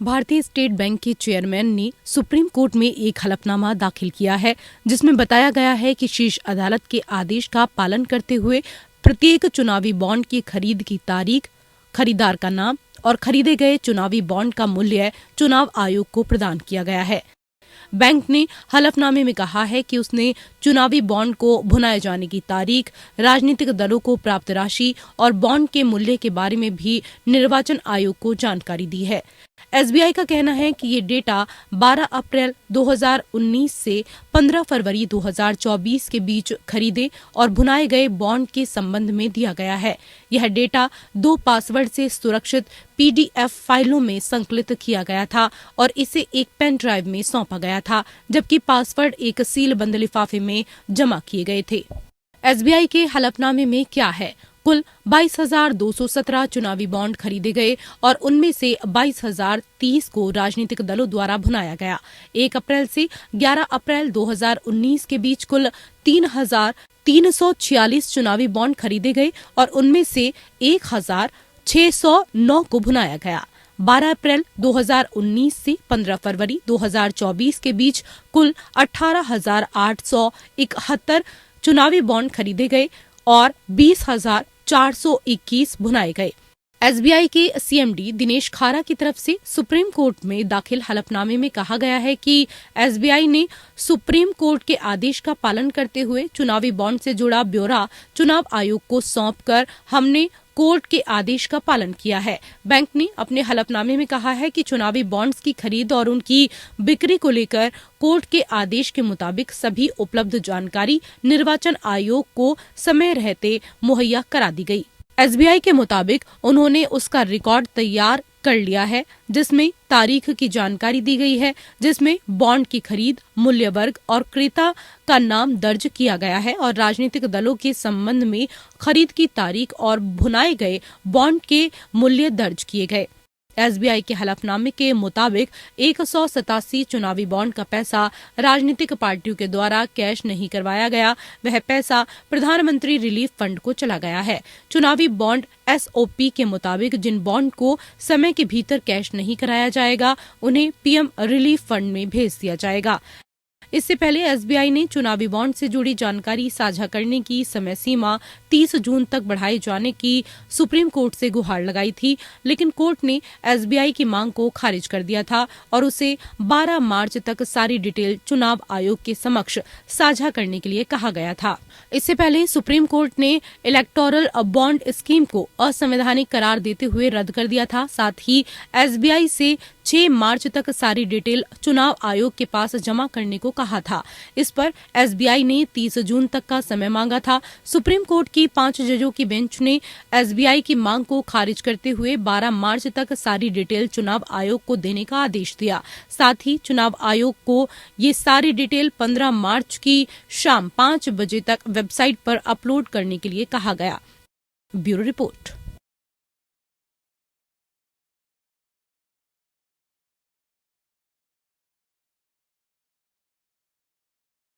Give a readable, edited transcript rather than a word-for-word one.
भारतीय state bank के chairman ने सुप्रीम कोर्ट में एक हलफनामा दाखिल किया है, जिसमें बताया गया है कि शीर्ष अदालत के आदेश का पालन करते हुए प्रत्येक चुनावी बॉन्ड की खरीद की तारीख, खरीदार का नाम और खरीदे गए चुनावी बॉन्ड का मूल्य चुनाव आयोग को प्रदान किया गया है। बैंक ने हलफनामे में कहा है कि उसने चुनावी बॉन्ड को भुनाए जाने की तारीख, राजनीतिक दलों को प्राप्त राशि और बॉन्ड के मूल्य के बारे में भी निर्वाचन आयोग को जानकारी दी है। एसबीआई का कहना है कि ये डेटा 12 अप्रैल 2019 से 15 फरवरी 2024 के बीच खरीदे और भुनाए गए बॉन्ड के संबंध में दिया गया है। यह डेटा 2 पासवर्ड से सुरक्षित पीडीएफ फाइलों में संकलित किया गया था और इसे एक पेन ड्राइव में सौंपा गया था, जबकि पासवर्ड एक सीलबंद लिफाफे में जमा किए गए थे। एसबीआई के हलफनामे में क्या है? कुल 22,217 चुनावी बॉन्ड खरीदे गए और उनमें से 22,030 को राजनीतिक दलों द्वारा भुनाया गया। 1 अप्रैल से 11 अप्रैल 2019 के बीच कुल 3,346 चुनावी बॉन्ड खरीदे गए और उनमें से 1,609 को भुनाया गया। 12 अप्रैल 2019 से 15 फरवरी 2024 के बीच कुल 18,871 चुनावी बॉन्ड खरीदे गए और 20,421 भुनाए गए। एसबीआई के सीएमडी दिनेश खारा की तरफ से सुप्रीम कोर्ट में दाखिल हलफनामे में कहा गया है कि एसबीआई ने सुप्रीम कोर्ट के आदेश का पालन करते हुए चुनावी बॉन्ड से जुड़ा ब्यौरा चुनाव आयोग को सौंपकर हमने कोर्ट के आदेश का पालन किया है। बैंक ने अपने हलफनामे में कहा है कि चुनावी बॉन्ड्स की खरीद और उनकी बिक्री को लेकर कोर्ट के आदेश के मुताबिक सभी उपलब्ध जानकारी निर्वाचन आयोग को समय रहते मुहैया करा दी गई। एसबीआई के मुताबिक उन्होंने उसका रिकॉर्ड तैयार कर लिया है, जिसमें तारीख की जानकारी दी गई है, जिसमें बॉन्ड की खरीद, मूल्य वर्ग और क्रेता का नाम दर्ज किया गया है और राजनीतिक दलों के संबंध में खरीद की तारीख और भुनाए गए बॉन्ड के मूल्य दर्ज किए गए। एसबीआई के हलफनामे के मुताबिक 187 चुनावी बॉन्ड का पैसा राजनीतिक पार्टियों के द्वारा कैश नहीं करवाया गया। वह पैसा प्रधानमंत्री रिलीफ फंड को चला गया है। चुनावी बॉन्ड एसओपी के मुताबिक जिन बॉन्ड को समय के भीतर कैश नहीं कराया जाएगा, उन्हें पीएम रिलीफ फंड में भेज दिया जाएगा। इससे पहले एसबीआई ने चुनावी बॉन्ड से जुड़ी जानकारी साझा करने की समय सीमा 30 जून तक बढ़ाए जाने की सुप्रीम कोर्ट से गुहार लगाई थी, लेकिन कोर्ट ने एसबीआई की मांग को खारिज कर दिया था और उसे 12 मार्च तक सारी डिटेल चुनाव आयोग के समक्ष साझा करने के लिए कहा गया था। इससे पहले सुप्रीम कोर्ट ने इलेक्टोरल बॉन्ड स्कीम को असंवैधानिक करार देते हुए रद्द कर दिया था। साथ ही एसबीआई से 6 मार्च तक सारी डिटेल चुनाव आयोग के पास जमा करने को कहा था। इस पर एसबीआई ने 30 जून तक का समय मांगा था। सुप्रीम कोर्ट की 5 जजों की बेंच ने एसबीआई की मांग को खारिज करते हुए 12 मार्च तक सारी डिटेल चुनाव आयोग को देने का आदेश दिया। साथ ही चुनाव आयोग को ये सारी डिटेल 15 मार्च की शाम 5 बजे तक वेबसाइट पर अपलोड करने के लिए कहा गया। Bureau report.